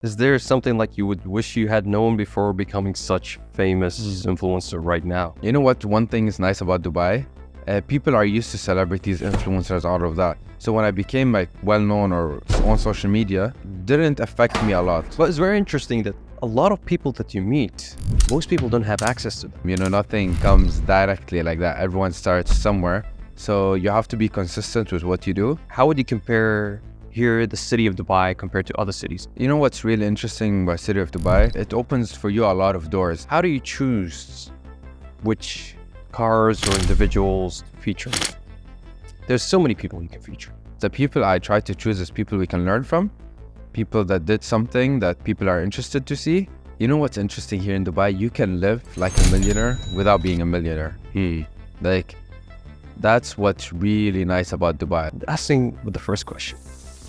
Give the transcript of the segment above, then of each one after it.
Is there something like you would wish you had known before becoming such famous influencer right now? You know what? One thing is nice about Dubai. People are used to celebrities, influencers, all of that. So when I became like well-known or on social media, didn't affect me a lot. But it's very interesting that a lot of people that you meet, most people don't have access to them. You know, nothing comes directly like that. Everyone starts somewhere. So you have to be consistent with what you do. How would you compare here the city of Dubai compared to other cities? You know what's really interesting about city of Dubai? It opens for you a lot of doors. How do you choose which cars or individuals to feature? There's so many people you can feature. The people I try to choose is people we can learn from, people that did something that people are interested to see. You know what's interesting here in Dubai? You can live like a millionaire without being a millionaire. Like, that's what's really nice about Dubai. Asking with the first question,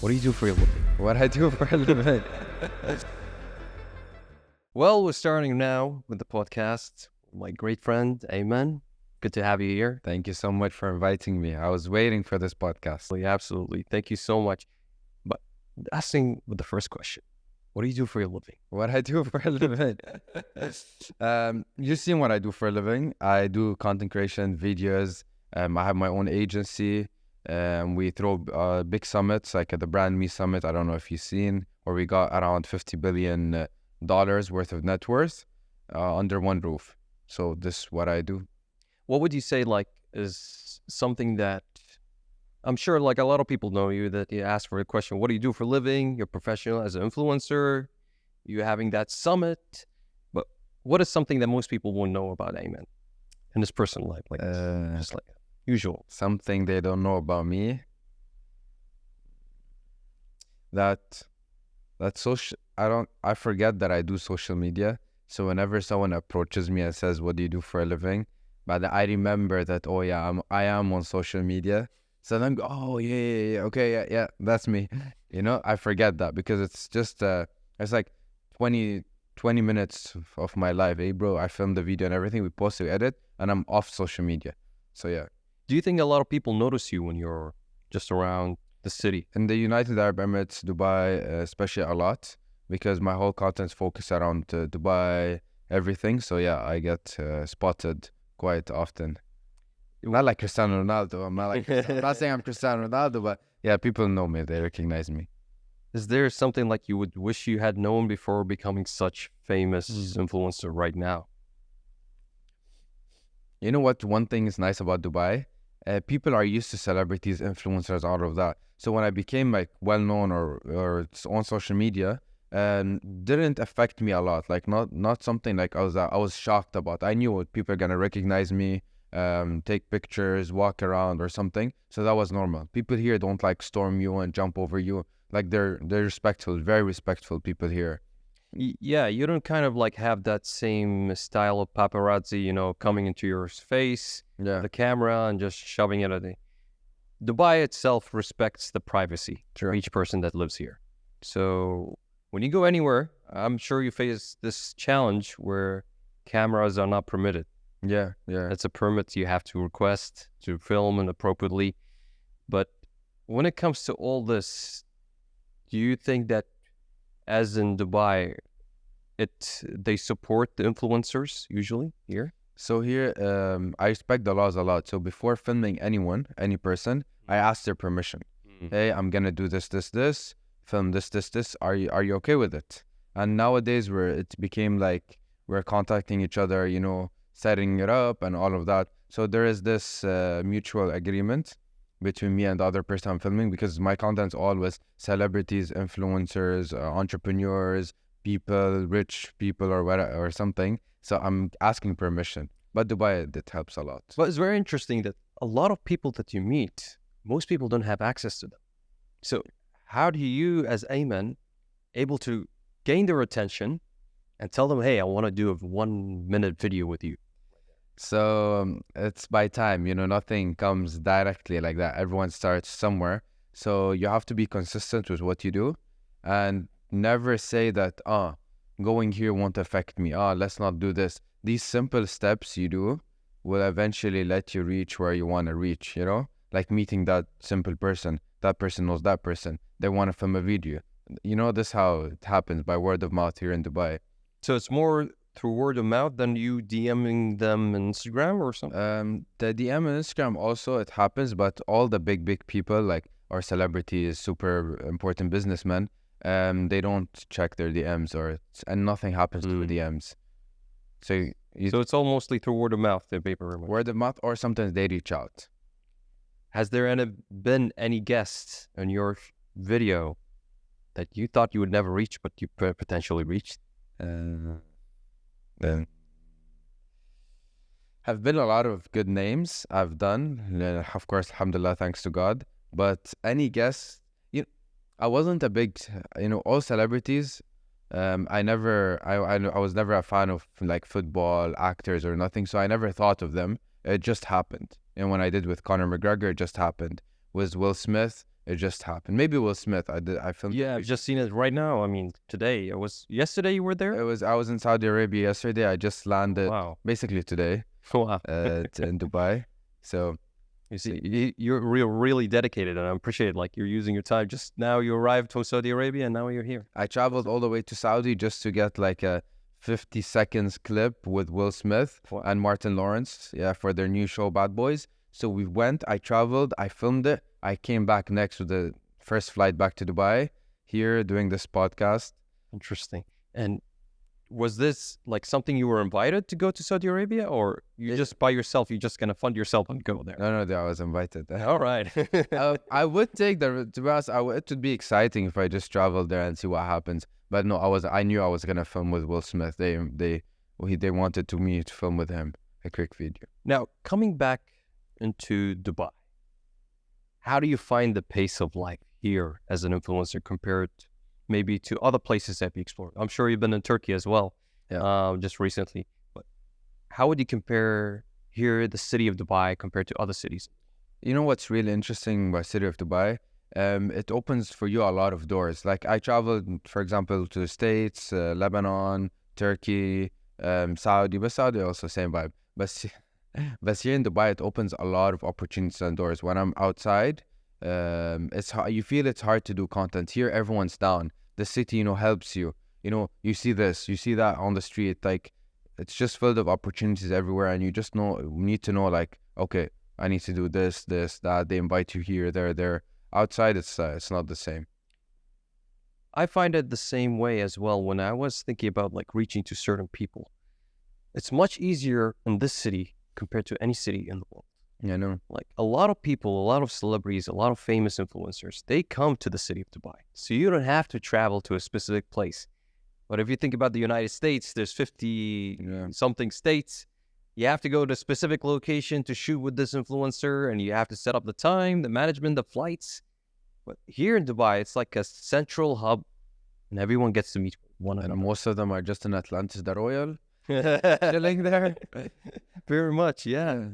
what do you do for your living? What I do for a living? Well, we're starting now with the podcast. My great friend, Ayman. Good to have you here. Thank you so much for inviting me. I was waiting for this podcast. Absolutely. Thank you so much. But asking with the first question, what do you do for your living? What I do for a living? You've seen what I do for a living. I do content creation, videos. I have my own agency. We throw big summits like the Brand Me Summit. I don't know if you've seen, where we got around $50 billion worth of net worth under one roof. So this is what I do. What would you say is something that I'm sure a lot of people know you, that you ask for a question, what do you do for a living? You're professional as an influencer. You're having that summit. But what is something that most people won't know about Ayman in his personal life? Just like usual. Something they don't know about me. That social. I forget that I do social media. So whenever someone approaches me and says, "What do you do for a living?" But I remember that. Oh yeah, I am on social media. So then, oh yeah, okay, yeah, that's me. You know, I forget that because it's just it's like 20 minutes of my life. Hey, bro, I filmed the video and everything. We post, we edit, and I'm off social media. So yeah. Do you think a lot of people notice you when you're just around the city? In the United Arab Emirates, Dubai, especially a lot, because my whole content's focused around Dubai, everything. So yeah, I get spotted quite often. Not like Cristiano Ronaldo. I'm not saying I'm Cristiano Ronaldo, but yeah, people know me. They recognize me. Is there something like you would wish you had known before becoming such famous influencer right now? You know what? One thing is nice about Dubai. People are used to celebrities, influencers, all of that. So when I became like well-known or on social media, didn't affect me a lot. Like not something like I was shocked about. I knew people are gonna recognize me, take pictures, walk around or something. So that was normal. People here don't like storm you and jump over you. Like they're respectful, very respectful people here. Yeah, you don't kind of have that same style of paparazzi, coming into your face, the camera, and just shoving it at the... Dubai itself respects the privacy of each person that lives here. So when you go anywhere, I'm sure you face this challenge where cameras are not permitted. Yeah. It's a permit you have to request to film inappropriately. But when it comes to all this, do you think that, as in Dubai, they support the influencers usually here? So here, I respect the laws a lot. So before filming any person, I ask their permission. Hey, I'm gonna do this, film this. Are you okay with it? And nowadays, it became like we're contacting each other, setting it up and all of that. So there is this mutual agreement between me and the other person I'm filming, because my content's always celebrities, influencers, entrepreneurs, people, rich people or whatever, or something. So I'm asking permission. But Dubai, that helps a lot. But it's very interesting that a lot of people that you meet, most people don't have access to them. So how do you, as Ayman, able to gain their attention and tell them, hey, I want to do a 1-minute video with you? So it's by time, nothing comes directly like that. Everyone starts somewhere. So you have to be consistent with what you do and never say that, going here won't affect me. Let's not do this. These simple steps you do will eventually let you reach where you want to reach, Like meeting that simple person. That person knows that person. They want to film a video. You know, this how it happens by word of mouth here in Dubai. So it's more through word of mouth than you DMing them on Instagram or something? The DM and Instagram also it happens, but all the big people like our celebrities, super important businessmen, they don't check their DMs and nothing happens to the DMs. So so it's all mostly through word of mouth, the paper. Word of mouth, or sometimes they reach out. Has there been any guests in your video that you thought you would never reach, but you potentially reached? Have been a lot of good names I've done, of course, alhamdulillah, thanks to God. But any guess, I wasn't a big, all celebrities. I was never a fan of like football actors or nothing, so I never thought of them. It just happened. And when I did with Conor McGregor, it just happened. With Will Smith, it just happened. Maybe Will Smith. I filmed. Yeah, I've just seen it right now. I mean, today. Yesterday you were there? I was in Saudi Arabia yesterday. I just landed. Wow. Basically today. Wow. In Dubai. So you see, you're really dedicated, and I appreciate it. Like you're using your time. Just now you arrived to Saudi Arabia, and now you're here. I traveled all the way to Saudi just to get like a 50 seconds clip with Will Smith and Martin Lawrence, for their new show Bad Boys. So we went, I traveled, I filmed it. I came back next with the first flight back to Dubai, here doing this podcast. Interesting. And was this like something you were invited to go to Saudi Arabia, or you just by yourself, you're just going to fund yourself and go there? No, I was invited. All right. I would take to be honest, it would be exciting if I just traveled there and see what happens. But no, I knew I was going to film with Will Smith. They wanted me to film with him, a quick video. Now, coming back into Dubai, how do you find the pace of life here as an influencer compared maybe to other places that you explored? I'm sure you've been in Turkey as well, just recently. But how would you compare here, the city of Dubai, compared to other cities? You know what's really interesting about city of Dubai? It opens for you a lot of doors. Like I traveled, for example, to the States, Lebanon, Turkey, Saudi, but Saudi also same vibe. But here in Dubai, it opens a lot of opportunities and doors. When I'm outside, it's hard, you feel it's hard to do content. Here, everyone's down. The city, helps you. You see this, you see that on the street. Like, it's just filled of opportunities everywhere, and you just need to know, like, okay, I need to do this, that. They invite you here, there. Outside, it's not the same. I find it the same way as well. When I was thinking about like reaching to certain people, it's much easier in this city compared to any city in the world. Yeah, I know. Like a lot of people, a lot of celebrities, a lot of famous influencers, they come to the city of Dubai. So you don't have to travel to a specific place. But if you think about the United States, there's 50 something states. You have to go to a specific location to shoot with this influencer, and you have to set up the time, the management, the flights. But here in Dubai, it's like a central hub, and everyone gets to meet one another. And most of them are just in Atlantis, the Royal, chilling there. Very much, yeah.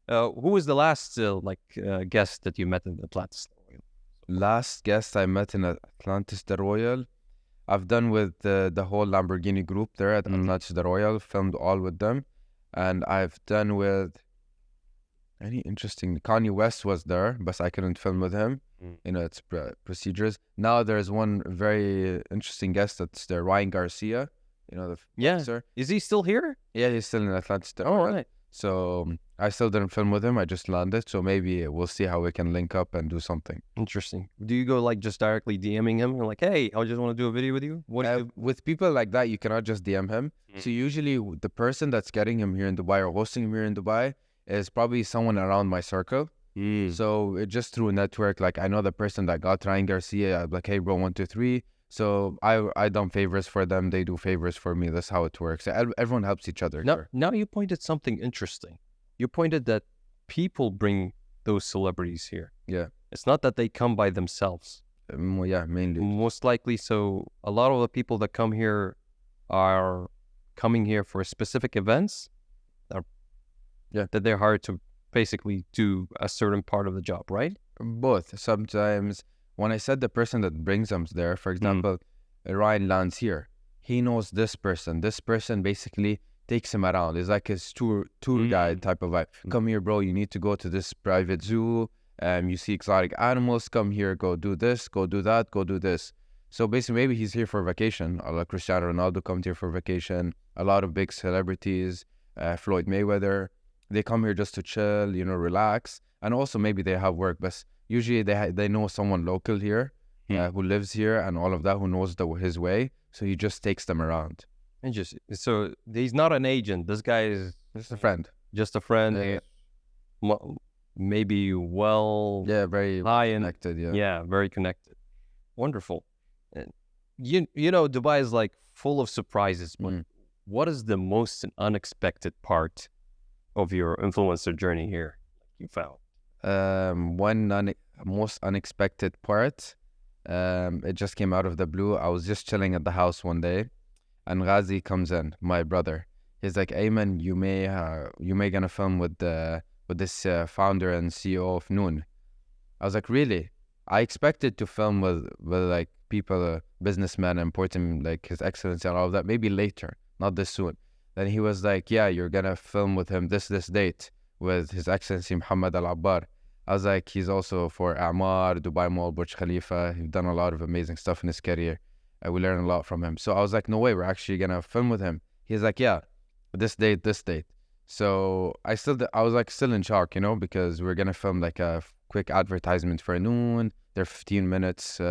Who was the last guest that you met in Atlantis? Last guest I met in Atlantis the Royal, I've done with the whole Lamborghini group there at Atlantis the Royal, filmed all with them. And I've done with any interesting, Kanye West was there, but I couldn't film with him. It's procedures. Now there's one very interesting guest that's there, Ryan Garcia. The boxer. Is he still here? Yeah, he's still in Atlantis. Oh, right. So I still didn't film with him. I just landed. So maybe we'll see how we can link up and do something. Interesting. Do you go like just directly DMing him? You're like, hey, I just want to do a video with you. What do you do? With people like that, you cannot just DM him. So usually the person that's getting him here in Dubai or hosting him here in Dubai is probably someone around my circle. So it just through a network, like I know the person that got Ryan Garcia, I'm like, hey bro, 1, 2, 3. So I done favors for them, they do favors for me. That's how it works. Everyone helps each other. Now you pointed something interesting. You pointed that people bring those celebrities here. Yeah. It's not that they come by themselves. Yeah, mainly. Most likely. So a lot of the people that come here are coming here for specific events that they're hired to basically do a certain part of the job, right? Both. Sometimes when I said the person that brings them there, for example, Ryan lands here. He knows this person. This person basically takes him around. It's like his tour guide type of vibe. Come here, bro. You need to go to this private zoo. You see exotic animals. Come here. Go do this. Go do that. Go do this. So basically, maybe he's here for vacation. Like Cristiano Ronaldo comes here for vacation. A lot of big celebrities, Floyd Mayweather, they come here just to chill, you know, relax. And also maybe they have work, but usually they know someone local here who lives here and all of that, who knows his way. So he just takes them around. Interesting. So he's not an agent. This guy is just a friend. Just a friend. Yeah. Maybe very high connected. Yeah, very connected. Wonderful. You know, Dubai is like full of surprises. But what is the most unexpected part of your influencer journey here you found? Most unexpected part, it just came out of the blue. I was just chilling at the house one day, and Ghazi comes in, my brother. He's like, Ayman, you may gonna film with this founder and CEO of Noon. I was like, really? I expected to film with like people, businessmen, important, like His Excellency and all of that, maybe later, not this soon. Then he was like, yeah, you're gonna film with him this date with His Excellency Muhammad Al Abbar. I was like, he's also for Amar, Dubai Mall, Burj Khalifa. He's done a lot of amazing stuff in his career. We learned a lot from him. So I was like, no way, we're actually gonna film with him. He's like, yeah, this date. So I was like still in shock, you know, because we're gonna film like a quick advertisement for Noon. They're 15 minutes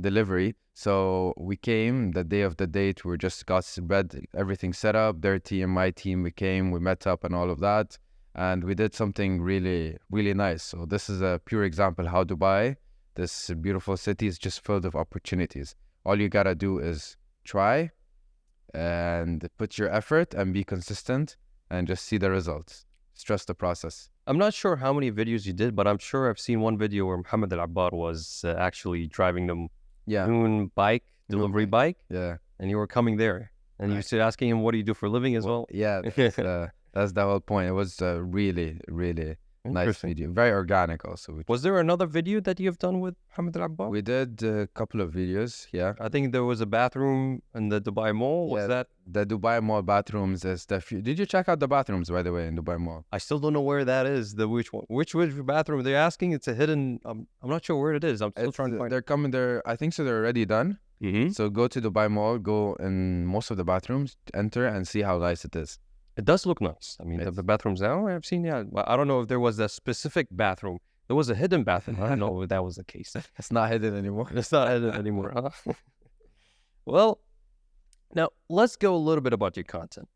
delivery. So we came the day of the date. We just got everything set up. Their team, my team, we came, we met up and all of that. And we did something really, really nice. So this is a pure example how Dubai, this beautiful city, is just filled with opportunities. All you gotta do is try and put your effort and be consistent and just see the results. Just trust the process. I'm not sure how many videos you did, but I'm sure I've seen one video where Muhammad Al Abbar was actually driving them Noon delivery bike. Yeah. And you were coming there. And you started asking him, what do you do for a living as well? Yeah. That's the whole point. It was really, really nice video. Very organic also. Was there another video that you've done with Muhammad Al Abbar? We did a couple of videos, yeah. I think there was a bathroom in the Dubai Mall. Was that? The Dubai Mall bathrooms is Did you check out the bathrooms, by the way, in Dubai Mall? I still don't know where that is. Which one? Which bathroom? They're asking. It's a hidden. I'm not sure where it is. I'm still trying to find. They're coming there. I think so. They're already done. So go to Dubai Mall, go in most of the bathrooms, enter and see how nice it is. It does look nice. I mean, the bathrooms now I've seen, I don't know if there was a specific bathroom. There was a hidden bathroom. I don't know if that was the case. It's not hidden anymore. It's not hidden anymore, huh? Well, now let's go a little bit about your content.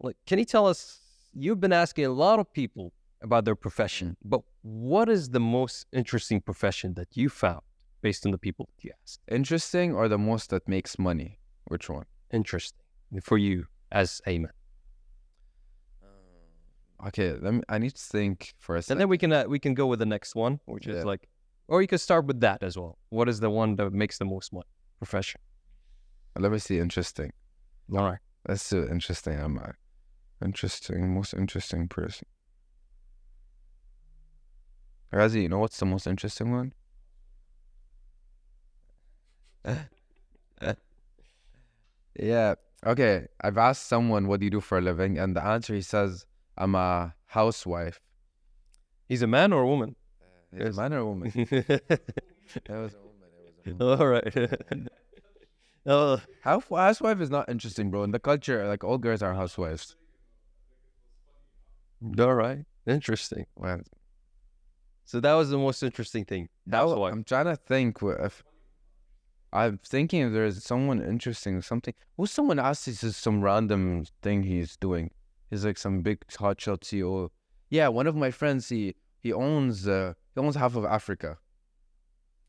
Like, can you tell us, you've been asking a lot of people about their profession, but what is the most interesting profession that you found based on the people that you asked? Interesting or the most that makes money? Which one? Interesting for you as Ayman. Okay, I need to think for a second. And then we can go with the next one, which is like, or you could start with that as well. What is the one that makes the most money? Profession. Let me see. Interesting. All right. Let's do interesting. Most interesting person. Razi, you know what's the most interesting one? Yeah. Okay. I've asked someone, what do you do for a living? And the answer, he says, I'm a housewife. He's a man or a woman? He's a man or a woman? It was a woman. All right. Housewife is not interesting, bro. In the culture, like, all girls are housewives. All right. Interesting. Well, so that was the most interesting thing. Housewife. I'm trying to think if I'm thinking if there's someone interesting, something. Who's someone asked this is some random thing he's doing. He's like some big hotshot CEO. Yeah, one of my friends, he owns half of Africa.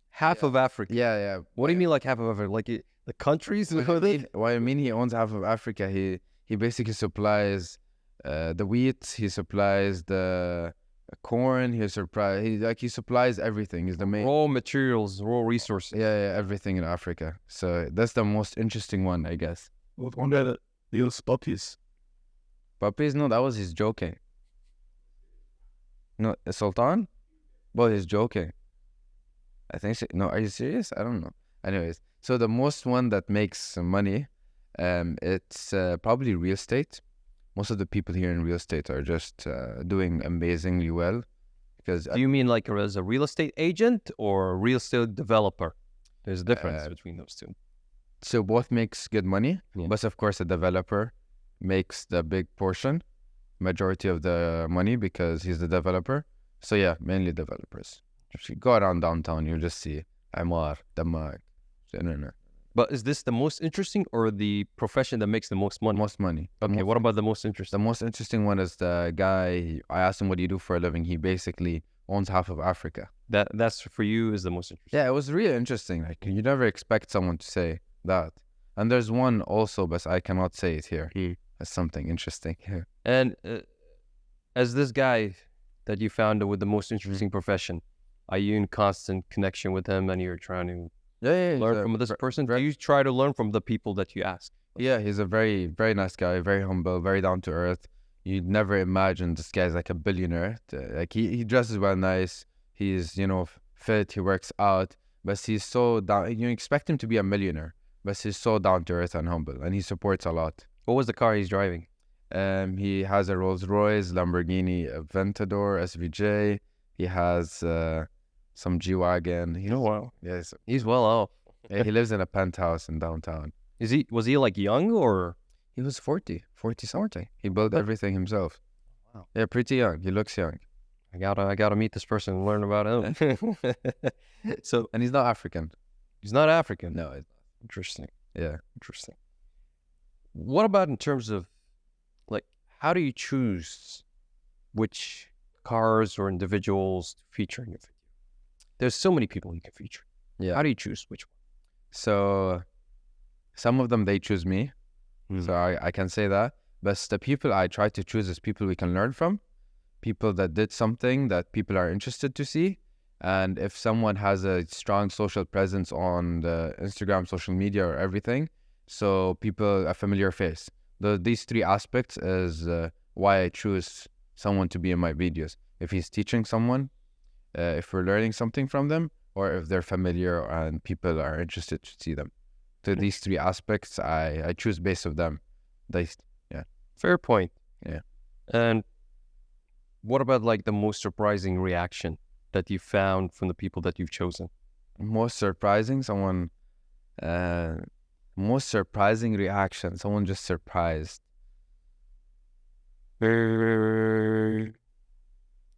Half of Africa? Yeah. What do you mean like half of Africa? Like the countries? What I mean, he owns half of Africa. He basically supplies the wheat. He supplies the corn. He supplies everything. He's the main raw materials, raw resources. Yeah, everything in Africa. So that's the most interesting one, I guess. What one that deals puppies? Puppies? No, that was his joking. No, Sultan? Well, he's joking. I think so. No, are you serious? I don't know. Anyways, so the most one that makes money, it's probably real estate. Most of the people here in real estate are just doing amazingly well. Because do you mean like as a real estate agent or a real estate developer? There's a difference between those two. So both makes good money, Yeah. but of course a developer makes the big portion, majority of the money because he's the developer. So yeah, mainly developers. If you go around downtown, you'll just see Aymar, Damag, internet. But is this the most interesting or the profession that makes the most money? Most money. Okay, what about the most interesting? The most interesting one is the guy, I asked him what do you do for a living. He basically owns half of Africa. That's for you is the most interesting. Yeah, it was really interesting. Like you never expect someone to say that. And there's one also, but I cannot say it here. That's something interesting here. And as this guy that you found with the most interesting profession, are you in constant connection with him and you're trying to learn from this person? Do you try to learn from the people that you ask? Yeah, he's a very, very nice guy, very humble, very down to earth. You'd never imagine this guy's like a billionaire. Like he dresses well nice. He's, fit, he works out, but he's so down. You expect him to be a millionaire, but he's so down to earth and humble, and he supports a lot. What was the car he's driving? He has a Rolls Royce, Lamborghini Aventador, SVJ. He has some G-Wagon. Wow. Yes. He's well off. Yeah, he lives in a penthouse in downtown. Was he like young or? He was 40 something. He built everything himself. Wow. Yeah, pretty young. He looks young. I gotta meet this person and learn about him. So, And he's not African. he's not African. No. Interesting. Yeah. Interesting. What about in terms of, like, how do you choose which cars or individuals to feature in your video? There's so many people you can feature. Yeah. How do you choose which one? So some of them, they choose me. So I can say that. But the people I try to choose is people we can learn from, people that did something that people are interested to see. And if someone has a strong social presence on the Instagram, social media or everything, so people, a familiar face. These three aspects is why I choose someone to be in my videos. If he's teaching someone, if we're learning something from them, or if they're familiar and people are interested to see them. So these three aspects, I choose based of them. Fair point. Yeah. And what about like the most surprising reaction that you found from the people that you've chosen? Most surprising reaction, someone just surprised.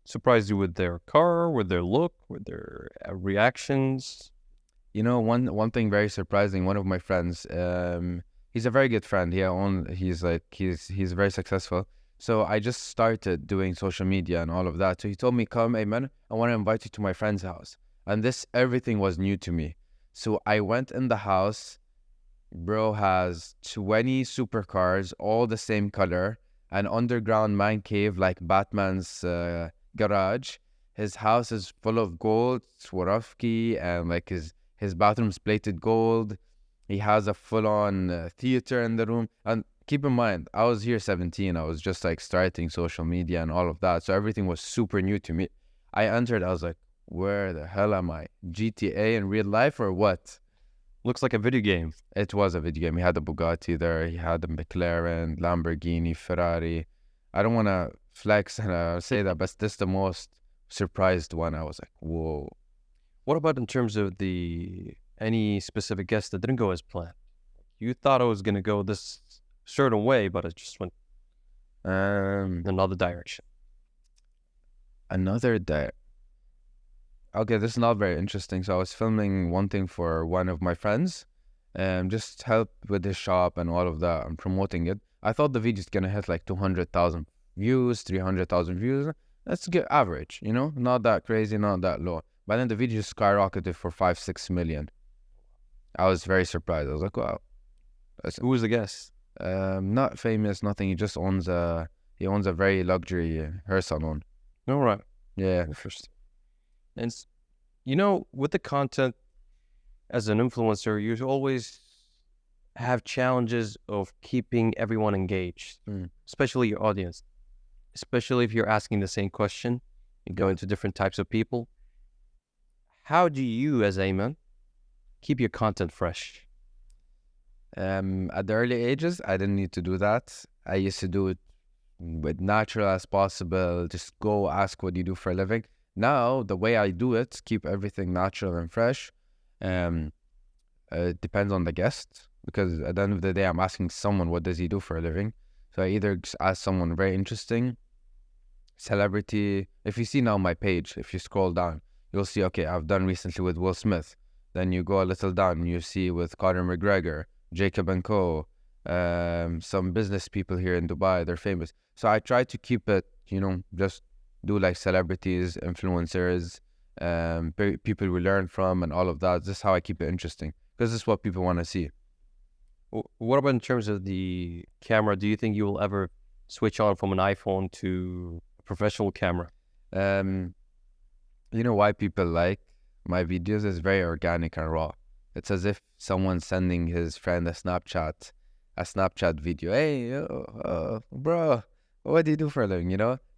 Surprised you with their car, with their look, with their reactions? One thing very surprising, one of my friends, he's a very good friend. He's very successful. So I just started doing social media and all of that. So he told me, come, Ayman, I want to invite you to my friend's house. And everything was new to me. So I went in the house. Bro has 20 supercars, all the same color, an underground man cave like Batman's garage. His house is full of gold, Swarovski, and like his bathroom's plated gold. He has a full-on theater in the room. And keep in mind, I was here 17. I was just like starting social media and all of that. So everything was super new to me. I entered, I was like, where the hell am I? GTA in real life or what? Looks like a video game. It was a video game. He had a Bugatti there. He had a McLaren, Lamborghini, Ferrari. I don't want to flex and say that, but this is the most surprised one. I was like, whoa. What about in terms of any specific guest that didn't go as planned? You thought it was going to go this certain way, but it just went another direction. Okay, this is not very interesting. So I was filming one thing for one of my friends, just help with his shop and all of that and promoting it. I thought the video is going to hit like 200,000 views, 300,000 views. That's good average, not that crazy, not that low. But then the video skyrocketed for 5-6 million. I was very surprised. I was like, wow. Who was the guest? Not famous, nothing. He just owns a very luxury hair salon. All right. Yeah. Interesting. And with the content as an influencer, you always have challenges of keeping everyone engaged, especially your audience, especially if you're asking the same question and going to different types of people. How do you, as Ayman, keep your content fresh? At the early ages, I didn't need to do that. I used to do it with natural as possible. Just go ask what you do for a living. Now, the way I do it, keep everything natural and fresh. It depends on the guest, because at the end of the day, I'm asking someone what does he do for a living. So I either just ask someone very interesting, celebrity. If you see now my page, if you scroll down, you'll see, okay, I've done recently with Will Smith. Then you go a little down, you see with Conor McGregor, Jacob and Co., some business people here in Dubai, they're famous. So I try to keep it, just do like celebrities, influencers, people we learn from and all of that. This is how I keep it interesting, because this is what people want to see. What about in terms of the camera? Do you think you will ever switch on from an iPhone to a professional camera? You know why people like my videos? Is very organic and raw. It's as if someone's sending his friend a Snapchat video. Hey, bro, what do you do for a living?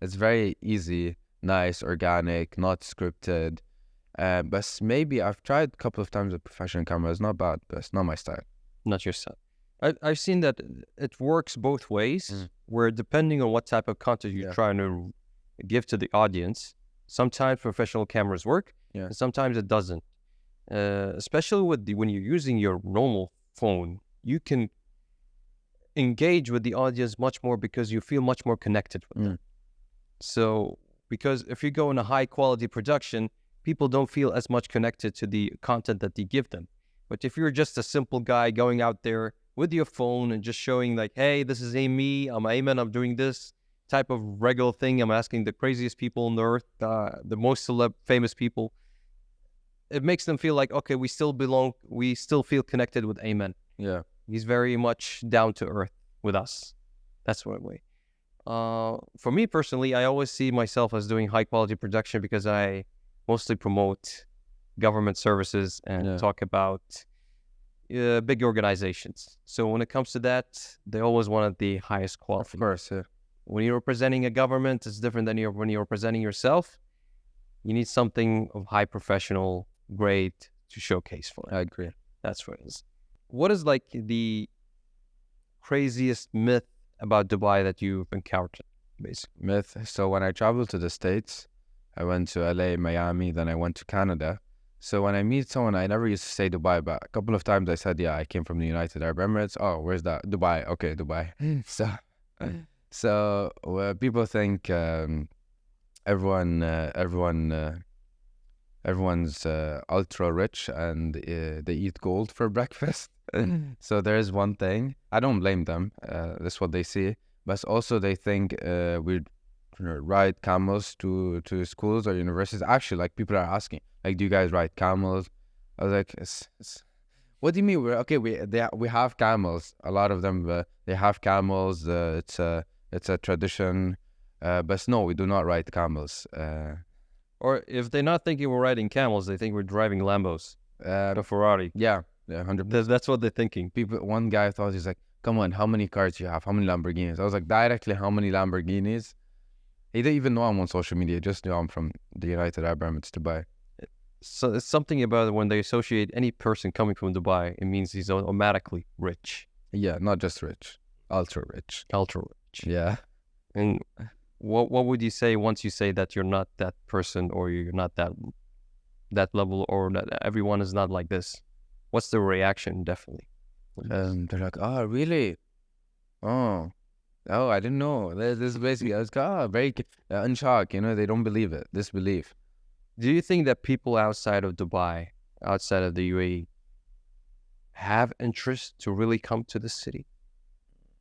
It's very easy, nice, organic, not scripted. But maybe I've tried a couple of times with professional camera. It's not bad, but it's not my style. Not your style. I've seen that it works both ways, where depending on what type of content you're trying to give to the audience, sometimes professional cameras work, and sometimes it doesn't. Especially when you're using your normal phone, you can engage with the audience much more because you feel much more connected with them. So, because if you go in a high quality production, people don't feel as much connected to the content that you give them. But if you're just a simple guy going out there with your phone and just showing like, hey, this is me, I'm Ayman, I'm doing this type of regular thing, I'm asking the craziest people on the earth, the most famous people, it makes them feel like, okay, we still belong, we still feel connected with Ayman. Yeah. He's very much down to earth with us. That's one way. For me personally, I always see myself as doing high quality production because I mostly promote government services and talk about big organizations. So when it comes to that, they always wanted the highest quality. Of course, yeah. When you're representing a government, it's different than when you're representing yourself. You need something of high professional grade to showcase for it. I agree. That's what it is. What is like the craziest myth about Dubai that you've encountered, basically? Myth. So when I traveled to the States, I went to LA, Miami, then I went to Canada. So when I meet someone, I never used to say Dubai, but a couple of times I said, yeah, I came from the United Arab Emirates. Oh, where's that? Dubai. Okay, Dubai. So people think everyone's ultra rich and they eat gold for breakfast. So there's one thing. I don't blame them. That's what they see. But also they think we ride camels to schools or universities. Actually, like people are asking, like, do you guys ride camels? I was like, what do you mean? We have camels. A lot of them they have camels. It's a tradition. But no, we do not ride camels. Or if they're not thinking we're riding camels, they think we're driving Lambos, a Ferrari. Yeah, 100%. That's what they're thinking. One guy thought, he's like, come on, how many cars do you have? How many Lamborghinis? I was like, directly, how many Lamborghinis? He didn't even know I'm on social media. He just knew I'm from the United Arab Emirates, Dubai. So it's something about it when they associate any person coming from Dubai, it means he's automatically rich. Yeah, not just rich, ultra rich. Ultra rich. Yeah. And what would you say once you say that you're not that person, or you're not that level, or that everyone is not like this? What's the reaction? Definitely. They're like, oh, really? Oh, I didn't know. This is basically, I was very in shock. They don't believe it. Disbelief. Do you think that people outside of Dubai, outside of the UAE, have interest to really come to the city?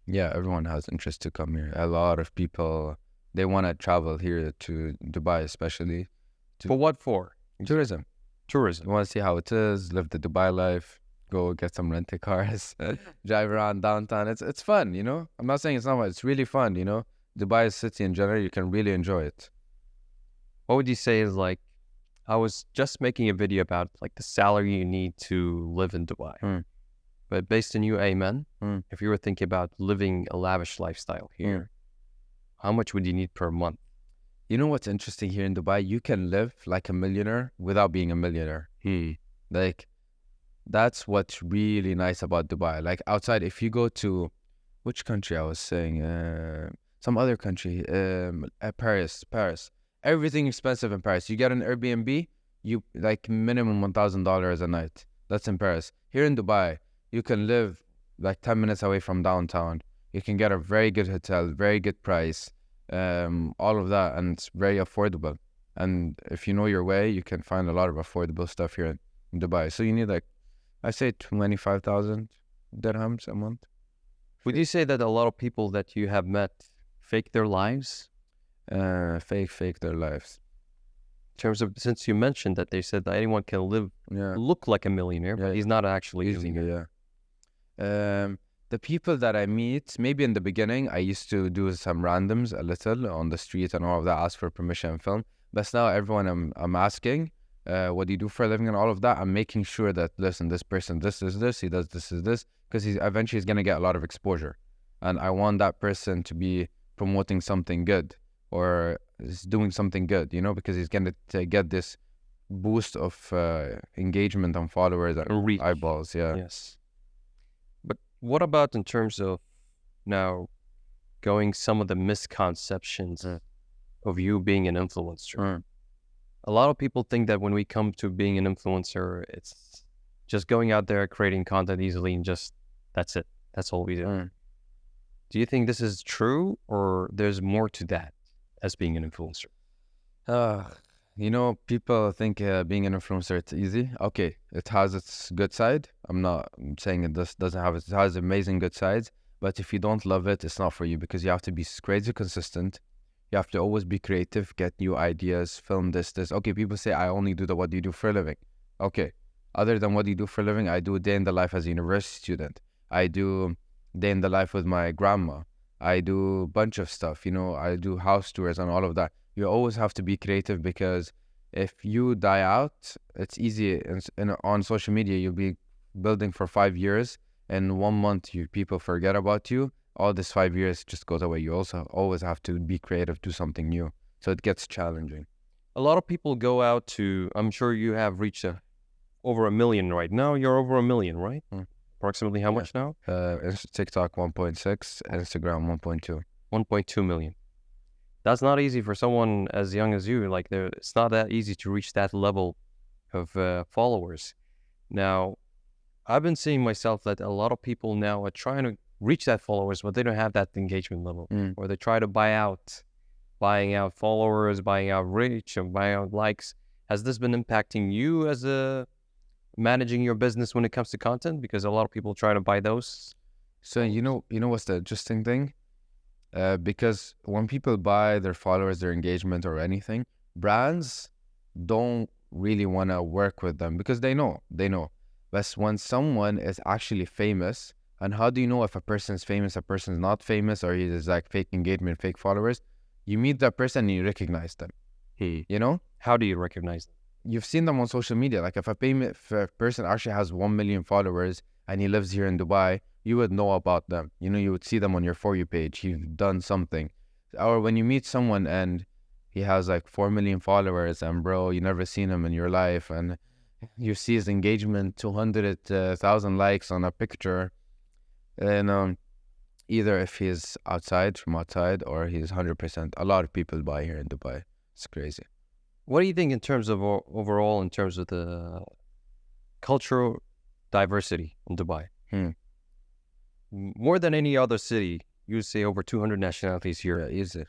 Yeah, everyone has interest to come here. A lot of people, they want to travel here to Dubai, especially. For what for? Tourism. Tourism. You want to see how it is, live the Dubai life, go get some rental cars, drive around downtown. It's fun, I'm not saying it's not fun. It's really fun, Dubai city in general, you can really enjoy it. What would you say is like, I was just making a video about like the salary you need to live in Dubai. But based on you, Ayman, if you were thinking about living a lavish lifestyle here, how much would you need per month? You know what's interesting here in Dubai? You can live like a millionaire without being a millionaire. Like, that's what's really nice about Dubai. Like, outside, if you go to, which country I was saying? Some other country, Paris. Everything expensive in Paris. You get an Airbnb, you like minimum $1,000 a night. That's in Paris. Here in Dubai, you can live like 10 minutes away from downtown. You can get a very good hotel, very good price, all of that, and it's very affordable. And if you know your way, you can find a lot of affordable stuff here in Dubai. So you need like, I say 25,000 dirhams a month. Would you say that a lot of people that you have met fake their lives? Fake their lives. In terms of, since you mentioned that they said that anyone can look like a millionaire, but he's not actually using it. The people that I meet, maybe in the beginning, I used to do some randoms a little on the street and all of that, ask for permission and film. But now everyone I'm asking, what do you do for a living and all of that, I'm making sure that, listen, this person, this is this, he does this is this, because he's eventually going to get a lot of exposure. And I want that person to be promoting something good or is doing something good, you know, because he's going to get this boost of engagement and followers and reach. Eyeballs. Yeah. Yes. But what about in terms of now going some of the misconceptions of you being an influencer? A lot of people think that when we come to being an influencer, it's just going out there, creating content easily and just, that's it. That's all we do. Do you think this is true or there's more to that as being an influencer? You know, people think being an influencer, it's easy. Okay, it has its good side. I'm not saying it doesn't have it. It has amazing good sides. But if you don't love it, it's not for you because you have to be crazy consistent. You have to always be creative, get new ideas, film this. Okay, people say, I only do what do you do for a living? Okay, other than what do you do for a living, I do a day in the life as a university student. I do day in the life with my grandma. I do a bunch of stuff, you know, I do house tours and all of that. You always have to be creative because if you die out, it's easy. On social media, you'll be building for 5 years. In 1 month, people forget about you. All this 5 years just goes away. You also always have to be creative, do something new. So it gets challenging. A lot of people go out to, I'm sure you have reached over 1 million right now. You're over 1 million, right? Approximately how much now? TikTok 1.6, Instagram 1.2. 1.2 million. That's not easy for someone as young as you. Like, it's not that easy to reach that level of followers. Now, I've been seeing myself that a lot of people now are trying to reach that followers, but they don't have that engagement level. Or they try to buying out followers, buying out reach, and buying out likes. Has this been impacting you as managing your business when it comes to content? Because a lot of people try to buy those. So you know what's the interesting thing? Because when people buy their followers, their engagement or anything, brands don't really want to work with them because they know. But when someone is actually famous, and how do you know if a person is famous, a person is not famous, or he's like fake engagement, fake followers? You meet that person and you recognize them. You know? How do you recognize them? You've seen them on social media. Like if a person actually has 1 million followers and he lives here in Dubai, you would know about them. You know, you would see them on your For You page. You've done something. Or when you meet someone and he has like 4 million followers and bro, you never seen him in your life and you see his engagement, 200,000 likes on a picture. And either if he's from outside or he's 100%. A lot of people buy here in Dubai. It's crazy. What do you think in terms of overall, in terms of the cultural diversity in Dubai? More than any other city, you would say over 200 nationalities here. Yeah, easy.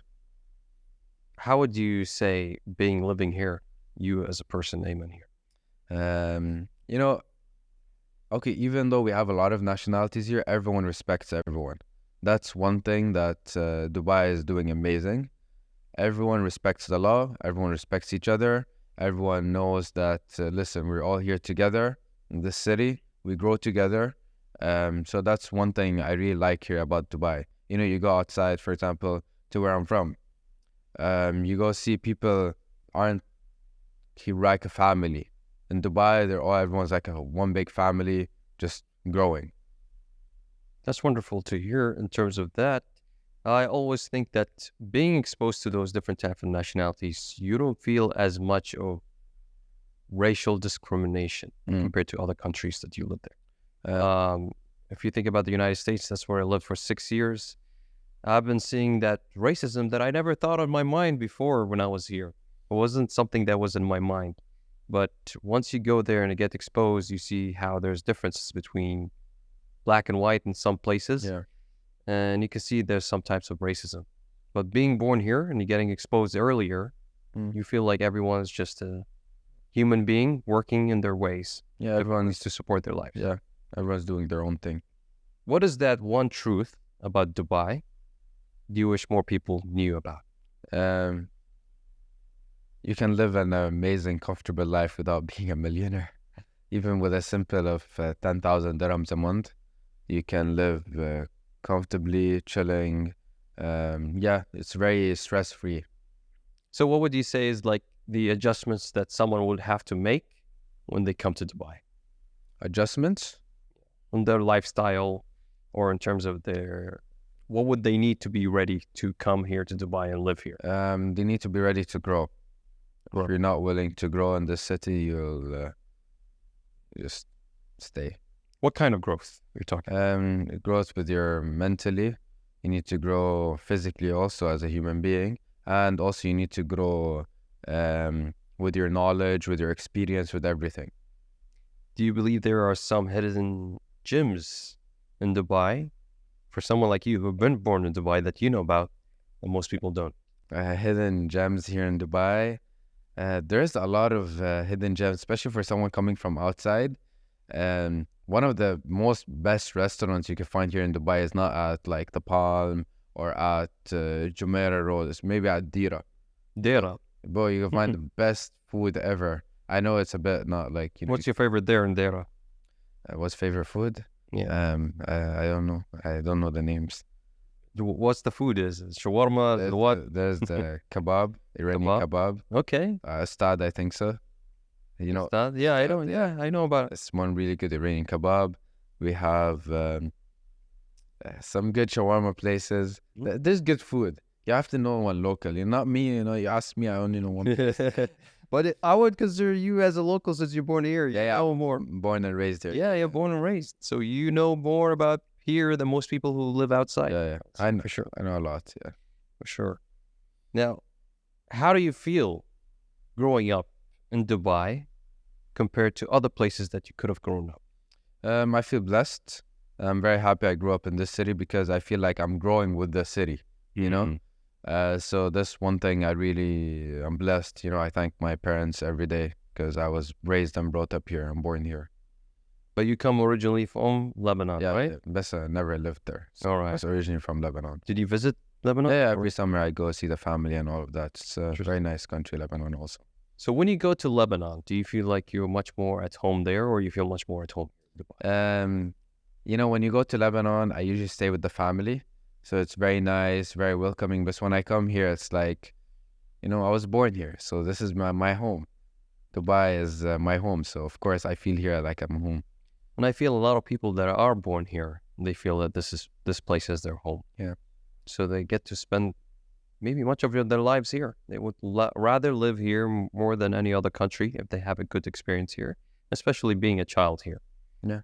How would you say living here, you as a person, Ayman, here? You know, okay, even though we have a lot of nationalities here, everyone respects everyone. That's one thing that Dubai is doing amazing. Everyone respects the law. Everyone respects each other. Everyone knows that, listen, we're all here together in this city. We grow together. So that's one thing I really like here about Dubai. You know, you go outside, for example, to where I'm from. You go see people aren't like a family. In Dubai, everyone's like one big family, just growing. That's wonderful to hear in terms of that. I always think that being exposed to those different types of nationalities, you don't feel as much of racial discrimination compared to other countries that you live there. If you think about the United States, that's where I lived for 6 years. I've been seeing that racism that I never thought on my mind before when I was here. It wasn't something that was in my mind. But once you go there and get exposed, you see how there's differences between black and white in some places. Yeah. And you can see there's some types of racism. But being born here and you're getting exposed earlier, you feel like everyone is just a human being working in their ways. Yeah, Everyone needs to support their lives. Yeah, everyone's doing their own thing. What is that one truth about Dubai do you wish more people knew about? You can live an amazing, comfortable life without being a millionaire. Even with a simple of 10,000 dirhams a month, you can live comfortably, chilling. Yeah, it's very stress-free. So what would you say is like the adjustments that someone would have to make when they come to Dubai? Adjustments? On their lifestyle or in terms of what would they need to be ready to come here to Dubai and live here? They need to be ready to grow. Right. If you're not willing to grow in this city, you'll just stay. What kind of growth are you talking? It grows with your mentally. You need to grow physically also as a human being. And also you need to grow with your knowledge, with your experience, with everything. Do you believe there are some hidden gems in Dubai for someone like you who've been born in Dubai that you know about that most people don't? Hidden gems here in Dubai. There's a lot of hidden gems, especially for someone coming from outside. One of the most best restaurants you can find here in Dubai is not at like the Palm or at Jumeirah Road. It's maybe at Dira. Dera. Boy, you can find the best food ever. I know it's a bit not like, you know. What's your favorite there in Dera? What's favorite food? Yeah. I don't know. I don't know the names. What's the food? Is it shawarma? There's the kebab, Iranian kebab. Okay. Stad, I think so. You know. Stad? Yeah, I know about it. It's one really good Iranian kebab. We have some good shawarma places. There's good food. You have to know one local. You're not me, you know. You ask me, I only know one place. But I would consider you as a local since you're born here. Yeah. Know more. Born and raised here. Yeah, you're born and raised. So you know more about here than most people who live outside. Yeah. I know, for sure. I know a lot, yeah. For sure. Now, how do you feel growing up in Dubai compared to other places that you could have grown up? I feel blessed. I'm very happy I grew up in this city because I feel like I'm growing with the city, you know? So that's one thing I'm blessed. You know, I thank my parents every day because I was raised and brought up here. I'm born here. But you come originally from Lebanon, right? Bessa never lived there. So all right. I was originally from Lebanon. Did you visit Lebanon? Yeah, every summer I go see the family and all of that. It's a very nice country, Lebanon also. So when you go to Lebanon, do you feel like you're much more at home there or you feel much more at home in Dubai? You know, when you go to Lebanon, I usually stay with the family. So it's very nice, very welcoming. But when I come here, it's like, you know, I was born here. So this is my home. Dubai is my home. So, of course, I feel here like I'm home. And I feel a lot of people that are born here, they feel that this place is their home. Yeah. So they get to spend maybe much of their lives here. They would rather live here more than any other country if they have a good experience here, especially being a child here. Yeah,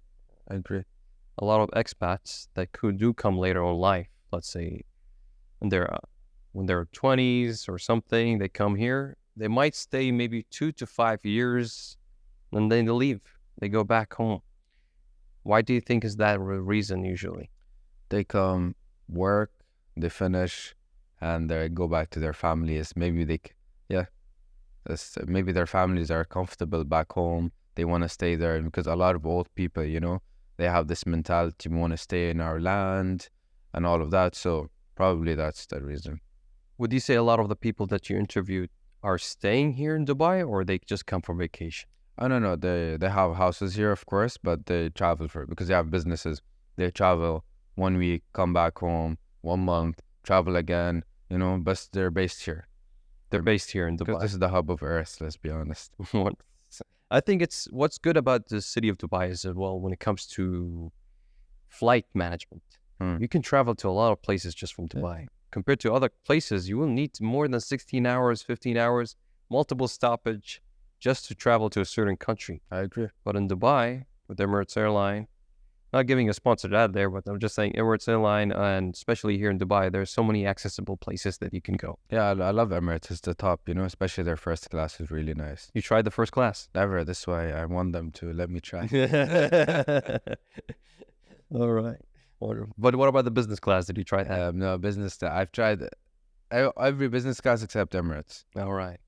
I agree. A lot of expats that do come later in life, let's say when they're 20s or something, they come here. They might stay maybe 2 to 5 years and then they leave. They go back home. Why do you think is that reason usually? They come, work, they finish, and they go back to their families. Maybe maybe their families are comfortable back home. They want to stay there because a lot of old people, you know, they have this mentality, we want to stay in our land and all of that. So probably that's the reason. Would you say a lot of the people that you interviewed are staying here in Dubai or they just come for vacation? I don't know. They have houses here, of course, but they travel because they have businesses. They travel 1 week, come back home, 1 month, travel again, you know, but they're based here. They're based here in Dubai. Because this is the hub of Earth, let's be honest. I think what's good about the city of Dubai is as well when it comes to flight management. You can travel to a lot of places just from Dubai. Yeah. Compared to other places, you will need more than 16 hours, 15 hours, multiple stoppage just to travel to a certain country. I agree. But in Dubai, with Emirates Airline, Not giving a sponsored ad there, but I'm just saying Emirates Airline, and especially here in Dubai, there's so many accessible places that you can go. Yeah, I love Emirates. It's the top, you know, especially their first class is really nice. You tried the first class? Never. This way, I want them to let me try. All right. Wonderful. But what about the business class? Did you try that? No, I've tried every business class except Emirates. All right.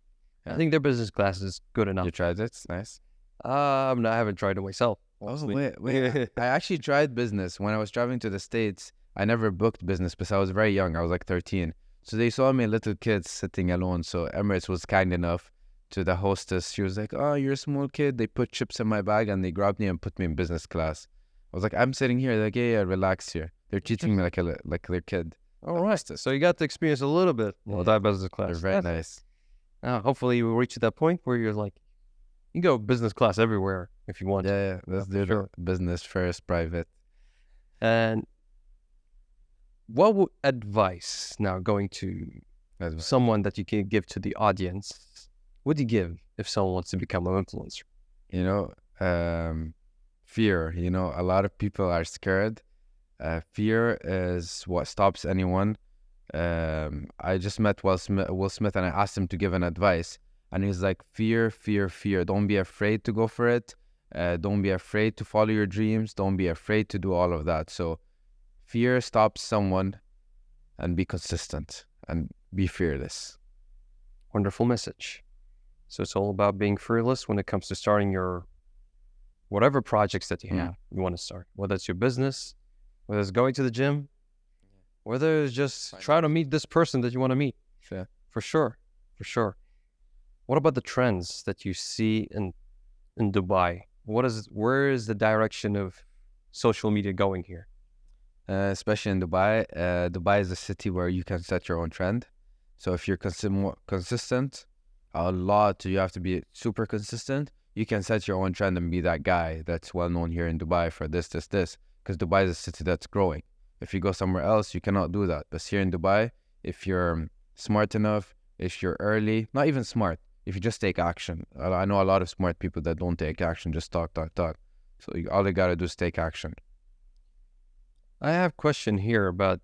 Yeah. I think their business class is good enough. You tried it? It's nice. I haven't tried it myself. Oh, wait. I actually tried business. When I was traveling to the States, I never booked business because I was very young. I was like 13. So they saw me, little kids, sitting alone. So Emirates was kind enough to the hostess. She was like, oh, you're a small kid. They put chips in my bag and they grabbed me and put me in business class. I was like, I'm sitting here. They're like, yeah, relax here. They're treating me like their kid. All right. So you got to experience a little bit of that business class. They're very nice. Hopefully you will reach that point where you're like, you go business class everywhere if you want. Yeah. Let's do sure. Business first, private. And what would advice, now going to someone that you can give to the audience, what do you give if someone wants to become an influencer? You know, fear. You know, a lot of people are scared. Fear is what stops anyone. I just met Will Smith, and I asked him to give an advice. And he's like, fear. Don't be afraid to go for it. Don't be afraid to follow your dreams. Don't be afraid to do all of that. So fear stops someone, and be consistent and be fearless. Wonderful message. So it's all about being fearless when it comes to starting your whatever projects that you have, you want to start, whether it's your business, whether it's going to the gym, whether it's just trying to meet this person that you want to meet. Yeah. For sure. What about the trends that you see in Dubai? Where is the direction of social media going here? Especially in Dubai. Dubai is a city where you can set your own trend. So if you're consistent, you have to be super consistent. You can set your own trend and be that guy that's well known here in Dubai for this. Because Dubai is a city that's growing. If you go somewhere else, you cannot do that. But here in Dubai, if you're smart enough, if you're early, not even smart, if you just take action. I know a lot of smart people that don't take action, just talk. So all you gotta do is take action. I have a question here about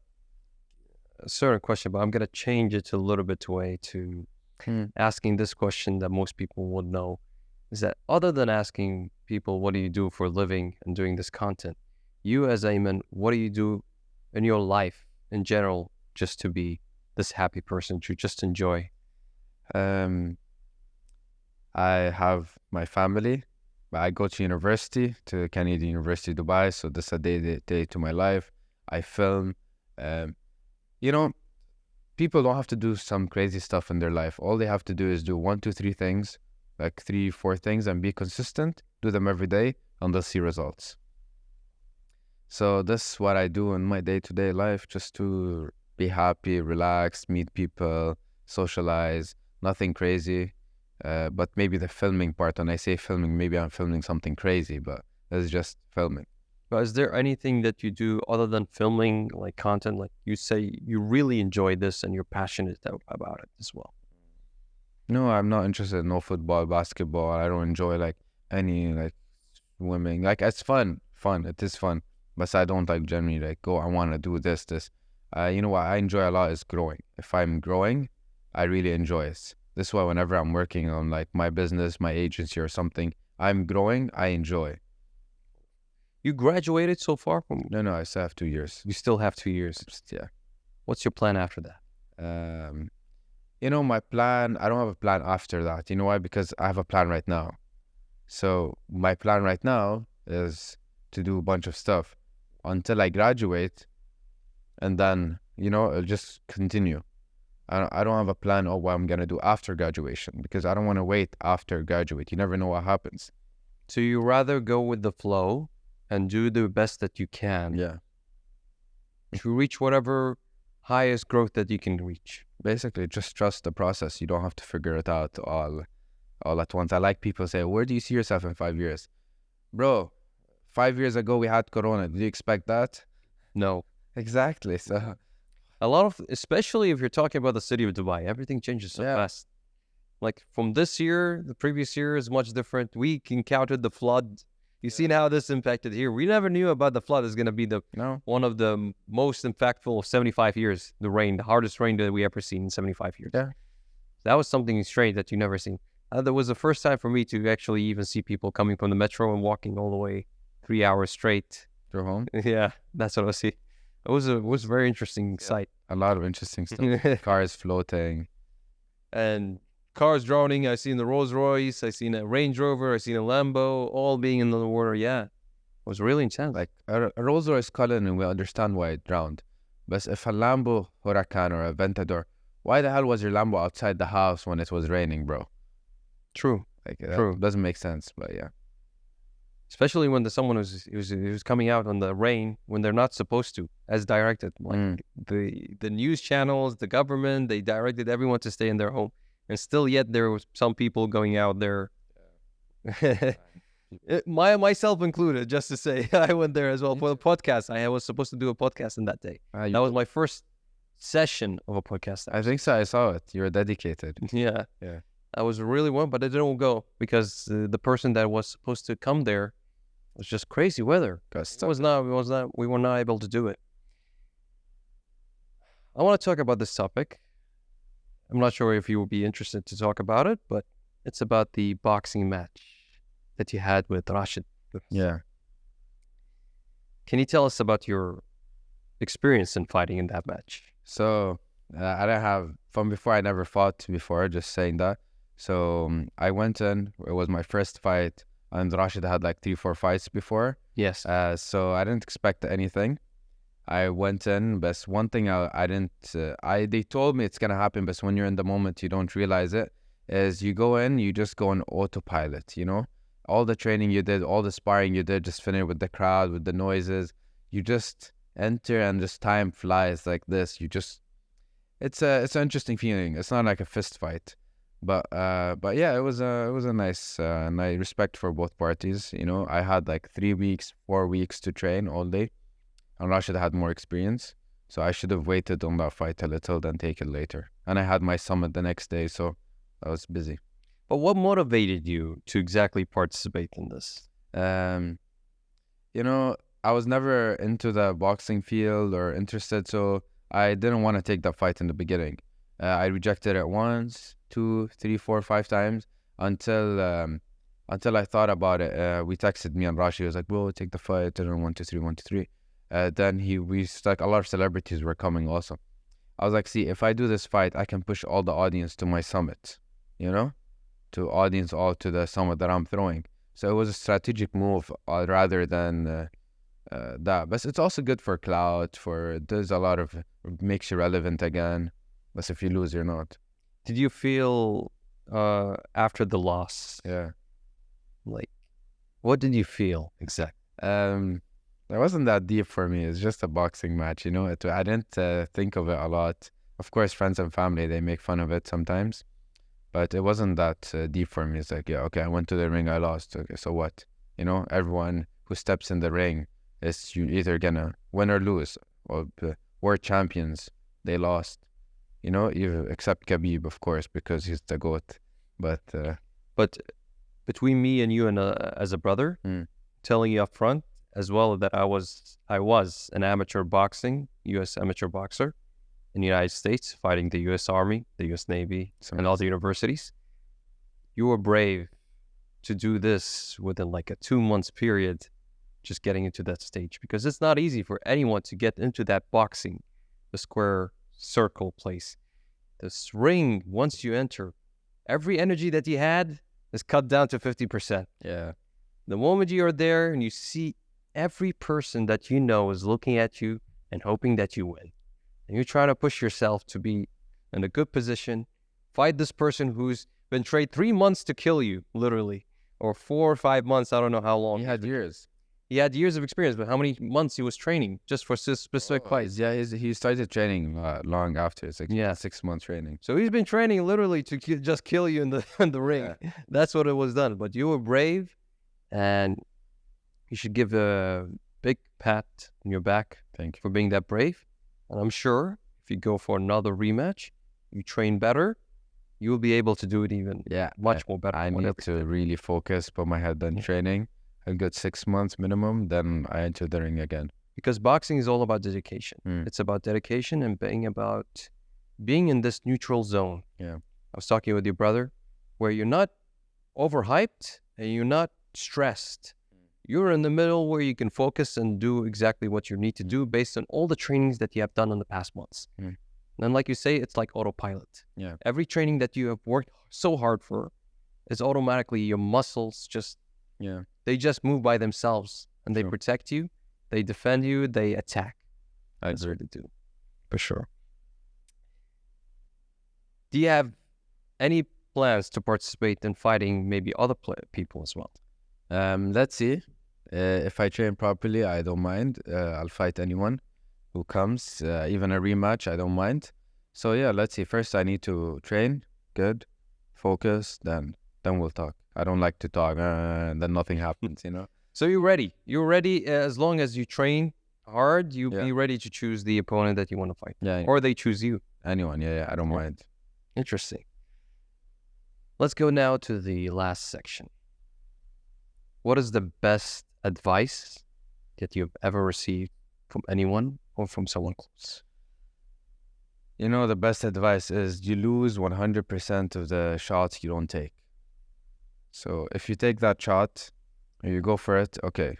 a certain question, but I'm going to change it a little bit to asking this question that most people would know. Is that other than asking people, what do you do for a living and doing this content, you as Ayman, what do you do in your life in general just to be this happy person, to just enjoy? I have my family. I go to university, to Canadian University Dubai, so this is a day to my life. I film. You know, people don't have to do some crazy stuff in their life. All they have to do is do 1, 2, 3 things, like 3, 4 things, and be consistent. Do them every day, and they'll see results. So this is what I do in my day-to-day life, just to be happy, relax, meet people, socialize, nothing crazy. But maybe the filming part, when I say filming, maybe I'm filming something crazy, but it's just filming. But is there anything that you do other than filming, like content, like you say you really enjoy this and you're passionate about it as well? No, I'm not interested in no football, basketball. I don't enjoy like any like swimming. Like it's fun. It is fun. But I don't like generally like, oh, I want to do this. You know what I enjoy a lot is growing. If I'm growing, I really enjoy it. This is why whenever I'm working on like my business, my agency or something, I'm growing, I enjoy. You graduated so far? No, I still have 2 years. You still have 2 years? Yeah. What's your plan after that? You know, my plan, I don't have a plan after that. You know why? Because I have a plan right now. So my plan right now is to do a bunch of stuff until I graduate, and then, you know, it'll just continue. I don't have a plan of what I'm going to do after graduation, because I don't want to wait after graduate. You never know what happens. So you rather go with the flow and do the best that you can. Yeah. To reach whatever highest growth that you can reach. Basically, just trust the process. You don't have to figure it out all at once. I like people say, where do you see yourself in 5 years? Bro, 5 years ago we had Corona. Did you expect that? No. Exactly. So a lot of, especially if you're talking about the city of Dubai, everything changes so fast. Like from this year, the previous year is much different. We encountered the flood. You've seen how this impacted here. We never knew about the flood is going to be one of the most impactful of 75 years. The rain, the hardest rain that we ever seen in 75 years. Yeah. That was something strange that you never seen. That was the first time for me to actually even see people coming from the metro and walking all the way 3 hours straight. Go home. Yeah, that's what I see. It was a very interesting sight. A lot of interesting stuff. Cars floating. And cars drowning. I seen the Rolls Royce. I seen a Range Rover. I seen a Lambo, all being in the water. Yeah, it was really intense. Like a Rolls Royce Cullen, and we understand why it drowned. But if a Lambo Huracan or a Aventador, why the hell was your Lambo outside the house when it was raining, bro? True. Like that doesn't make sense. But yeah, especially when someone was coming out on the rain when they're not supposed to, as directed. Like the news channels, the government, they directed everyone to stay in their home. And still yet there was some people going out there. Myself included, just to say. I went there as well for the podcast. I was supposed to do a podcast in that day. That was my first session of a podcast. I think so. I saw it. You were dedicated. Yeah. I was really one, but I didn't go because the person that was supposed to come there was just crazy weather. We were not able to do it. I want to talk about this topic. I'm not sure if you would be interested to talk about it, but it's about the boxing match that you had with Rashid. Yeah. Can you tell us about your experience in fighting in that match? So, I don't have, from before, I never fought before, just saying that. So, I went in, it was my first fight, and Rashid had like 3-4 fights before. Yes. So, I didn't expect anything. I went in, but one thing they told me it's going to happen, but when you're in the moment, you don't realize it, is you go in, you just go on autopilot, you know? All the training you did, all the sparring you did, just finish with the crowd, with the noises, you just enter and just time flies like this. It's an interesting feeling. It's not like a fist fight, but yeah, it was a nice, nice respect for both parties. You know, I had like 3 weeks, 4 weeks to train all day. And Rashid had more experience, so I should have waited on that fight a little, then take it later. And I had my summit the next day, so I was busy. But what motivated you to exactly participate in this? You know, I was never into the boxing field or interested, so I didn't want to take that fight in the beginning. I rejected it once, 2, 3, 4, 5 times until I thought about it. We texted me and Rashid was like, "Bro, take the fight." And 1, 2, 3, 1, 2, 3. Then like a lot of celebrities were coming also. I was like, see, if I do this fight, I can push all the audience to my summit, you know, to audience all to the summit that I'm throwing. So it was a strategic move rather than that. But it's also good for clout. There's a lot of makes you relevant again. But if you lose, you're not. Did you feel after the loss? Yeah. Like, what did you feel exactly? It wasn't that deep for me. It's just a boxing match, you know. I didn't think of it a lot. Of course, friends and family, they make fun of it sometimes. But it wasn't that deep for me. It's like, yeah, okay, I went to the ring, I lost. Okay, so what? You know, everyone who steps in the ring is either gonna win or lose. Or world champions, they lost. You know, except Khabib, of course, because he's the GOAT. But between me and you and as a brother, telling you up front, as well, that I was an amateur boxing, U.S. amateur boxer in the United States, fighting the U.S. Army, the U.S. Navy, and all the universities. You were brave to do this within like a 2 months period, just getting into that stage, because it's not easy for anyone to get into that boxing, the square circle place. This ring, once you enter, every energy that you had is cut down to 50%. Yeah. The moment you are there and you see every person that you know is looking at you and hoping that you win. And you're trying to push yourself to be in a good position, fight this person who's been trained 3 months to kill you, literally, or 4 or 5 months, I don't know how long. He had years. He had years of experience, but how many months he was training just for specific fights? Yeah, he started training long after. It's like 6 months training. So he's been training literally to just kill you in the ring. Yeah. That's what it was done. But you were brave, and you should give a big pat on your back. Thank you for being that brave. And I'm sure if you go for another rematch, you train better, you will be able to do it even much more better. I need to really focus, put my head on training. a good 6 months minimum, then I enter the ring again. Because boxing is all about dedication. It's about dedication and being in this neutral zone. Yeah. I was talking with your brother, where you're not overhyped and you're not stressed. You're in the middle where you can focus and do exactly what you need to do based on all the trainings that you have done in the past months. And like you say, it's like autopilot. Yeah. Every training that you have worked so hard for is automatically your muscles they just move by themselves and they protect you, they defend you, they attack. That's what they do. For sure. Do you have any plans to participate in fighting maybe other people as well? Let's see. If I train properly, I don't mind. I'll fight anyone who comes, even a rematch, I don't mind. So yeah, let's see. First, I need to train good, focus, then we'll talk. I don't like to talk, and then nothing happens, you know? So you're ready. You're ready as long as you train hard, you'll be ready to choose the opponent that you want to fight. Yeah. Or they choose you. Anyone, yeah, I don't mind. Interesting. Let's go now to the last section. What is the best advice that you've ever received from anyone or from someone close? You know, the best advice is you lose 100% of the shots you don't take. So if you take that shot, and you go for it, okay,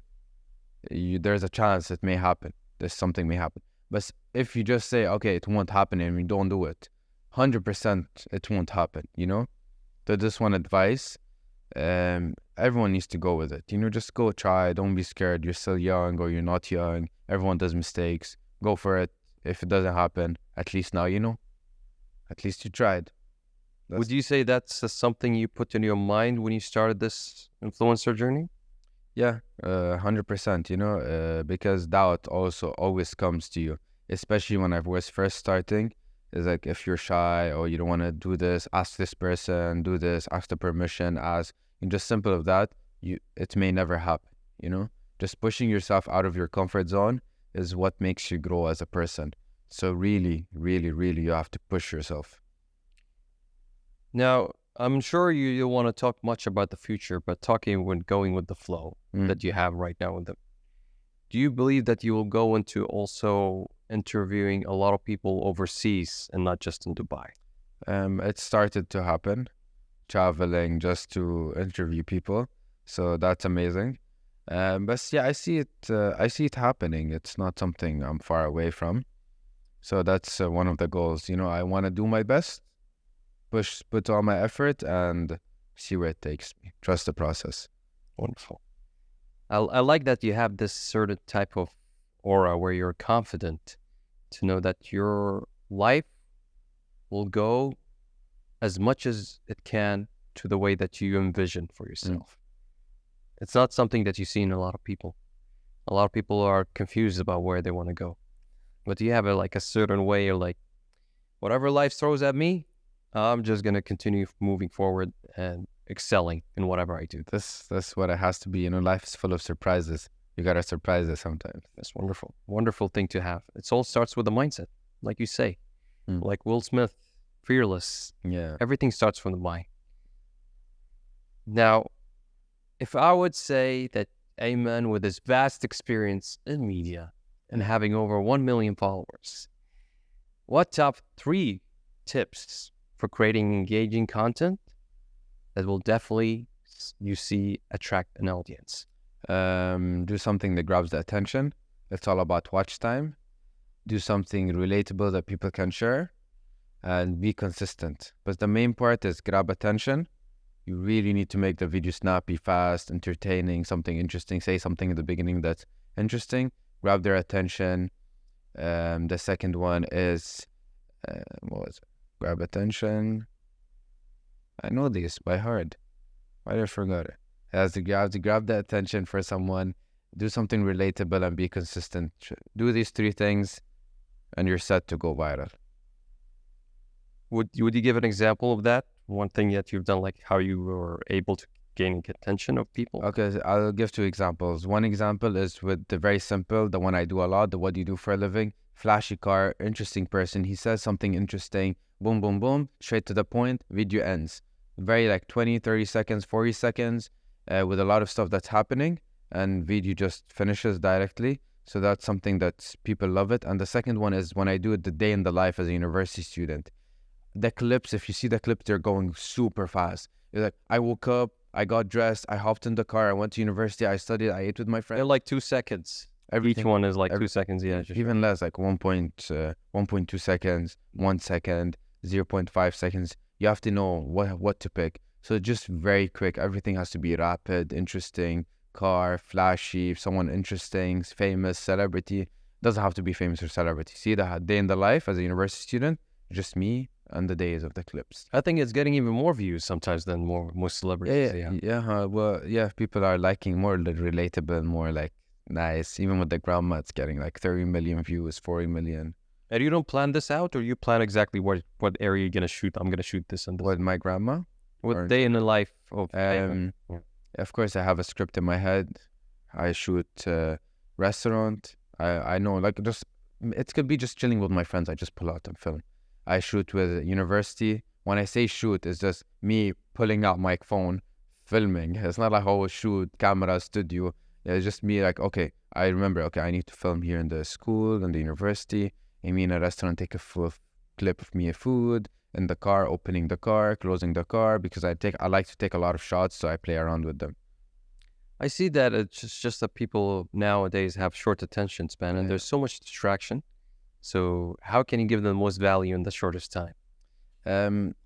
there's a chance it may happen. There's something may happen. But if you just say, okay, it won't happen, and you don't do it, 100% it won't happen, you know? So this one advice, everyone needs to go with it. You know, just go try. Don't be scared. You're still young or you're not young. Everyone does mistakes. Go for it. If it doesn't happen, at least now you know. At least you tried. Would you say that's something you put in your mind when you started this influencer journey? Yeah, 100%, you know, because doubt also always comes to you, especially when I was first starting. It's like if you're shy or you don't want to do this, ask this person, do this, ask the permission, ask. And just simple of that, it may never happen, you know? Just pushing yourself out of your comfort zone is what makes you grow as a person. So really, really, really, you have to push yourself. Now, I'm sure you don't want to talk much about the future, but going with the flow that you have right now with them. Do you believe that you will go into also interviewing a lot of people overseas and not just in Dubai? It started to happen, traveling just to interview people. So that's amazing. But yeah, I see it happening. It's not something I'm far away from. So that's one of the goals. You know, I want to do my best, put all my effort and see where it takes me. Trust the process. Wonderful. I like that you have this certain type of aura where you're confident to know that your life will go as much as it can to the way that you envision for yourself. It's not something that you see in a lot of people. A lot of people are confused about where they want to go. But you have a certain way, you're like, whatever life throws at me, I'm just going to continue moving forward and excelling in whatever I do. That's what it has to be. You know, life is full of surprises. You got to surprise it sometimes. That's wonderful. Wonderful thing to have. It all starts with the mindset, like you say. Like Will Smith, fearless. Yeah. Everything starts from the mind. Now, if I would say that Ayman, with his vast experience in media and having over 1 million followers, what top 3 tips for creating engaging content that will definitely, you see, attract an audience? Do something that grabs the attention. It's all about watch time. Do something relatable that people can share and be consistent. But the main part is grab attention. You really need to make the video snappy, fast, entertaining, something interesting. Say something in the beginning that's interesting. Grab their attention. The second one is, what was it? Grab attention. I know this by heart. Why did I forget it? You have to grab the attention for someone, do something relatable and be consistent. Do these 3 things and you're set to go viral. Would you give an example of that? One thing that you've done, like how you were able to gain attention of people? Okay, so I'll give 2 examples. One example is with the very simple, the one I do a lot, the what do you do for a living? Flashy car, interesting person. He says something interesting. Boom, boom, boom. Straight to the point. Video ends. Very 20, 30 seconds, 40 seconds with a lot of stuff that's happening. and video just finishes directly. So that's something that people love it. And the second one is when I do it the day in the life as a university student. The clips, if you see the clips, they're going super fast. It's like, I woke up, I got dressed, I hopped in the car, I went to university, I studied, I ate with my friends. They're like 2 seconds. Each one is like 2 seconds. Yeah, even less, like 1.2 seconds, 1 second, 0.5 seconds. You have to know what to pick. So just very quick. Everything has to be rapid, interesting, car, flashy, someone interesting, famous, celebrity. Doesn't have to be famous or celebrity. See the day in the life as a university student, just me and the days of the clips. I think it's getting even more views sometimes than more celebrities. Well, yeah, people are liking more relatable, more like nice. Even with the grandma, it's getting like 30 million views, 40 million. And you don't plan this out, or you plan exactly what area you're gonna shoot? I'm gonna shoot this and this. With my grandma? With day in the life of Of course, I have a script in my head. I shoot restaurant. I know, like, just it could be just chilling with my friends. I just pull out and film. I shoot with university. When I say shoot, it's just me pulling out my phone, filming. It's not like, oh, shoot, camera, studio. It's just me like, okay, I remember, okay, I need to film here in the school, in the university. I mean, a restaurant, take a full clip of me food, in the car, opening the car, closing the car, because I like to take a lot of shots, so I play around with them. I see that it's just that people nowadays have short attention span, and there's so much distraction. So how can you give them the most value in the shortest time?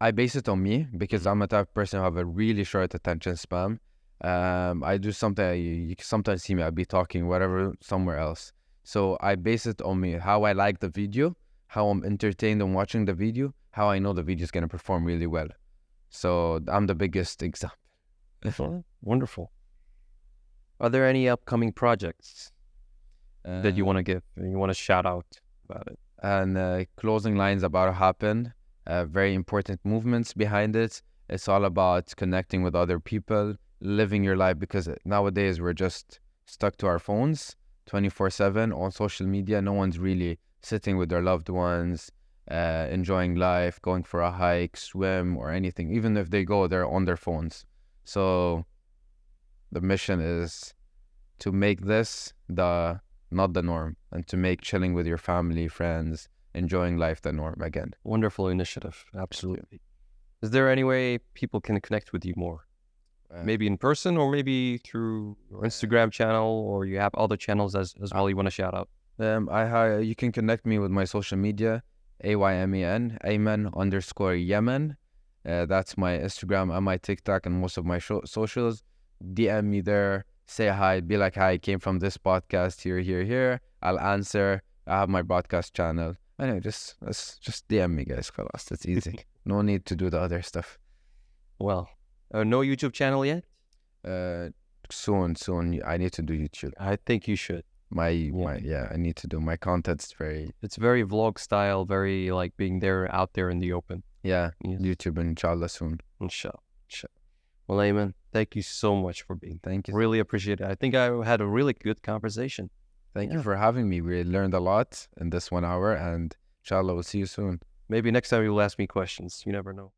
I base it on me because I'm a type of person who have a really short attention span. I do something, you can sometimes see me, I'll be talking, whatever, somewhere else. So I base it on me, how I like the video, how I'm entertained on watching the video, how I know the video is going to perform really well. So I'm the biggest example. Wonderful. Are there any upcoming projects that you want to give, and you want to shout out about it? And closing lines about to happen, very important movements behind it. It's all about connecting with other people, living your life, because nowadays we're just stuck to our phones 24/7 on social media. No one's really sitting with their loved ones, enjoying life, going for a hike, swim, or anything. Even if they go, they're on their phones. So the mission is to make this not the norm, and to make chilling with your family, friends, enjoying life the norm again. Wonderful initiative. Absolutely. Is there any way people can connect with you more? Maybe in person, or maybe through your Instagram channel, or you have other channels as well you want to shout out? You can connect me with my social media, AYMEN, Ayman_Yemen. That's my Instagram and my TikTok and most of my socials. DM me there, say hi, be like, hi, I came from this podcast, here. I'll answer. I have my broadcast channel. Anyway, just DM me, guys. Khalas, it's easy. No need to do the other stuff. Well, no YouTube channel yet? Soon. I need to do YouTube. I think you should. I need to do my content's it's very vlog style, very like being out there in the open. Yes. YouTube, inshallah, soon. Inshallah. Well, Ayman, thank you so much for being. Thank you. Really appreciate it. I think I had a really good conversation. Thank you for having me. We learned a lot in this 1 hour, and inshallah, we'll see you soon. Maybe next time you'll ask me questions. You never know.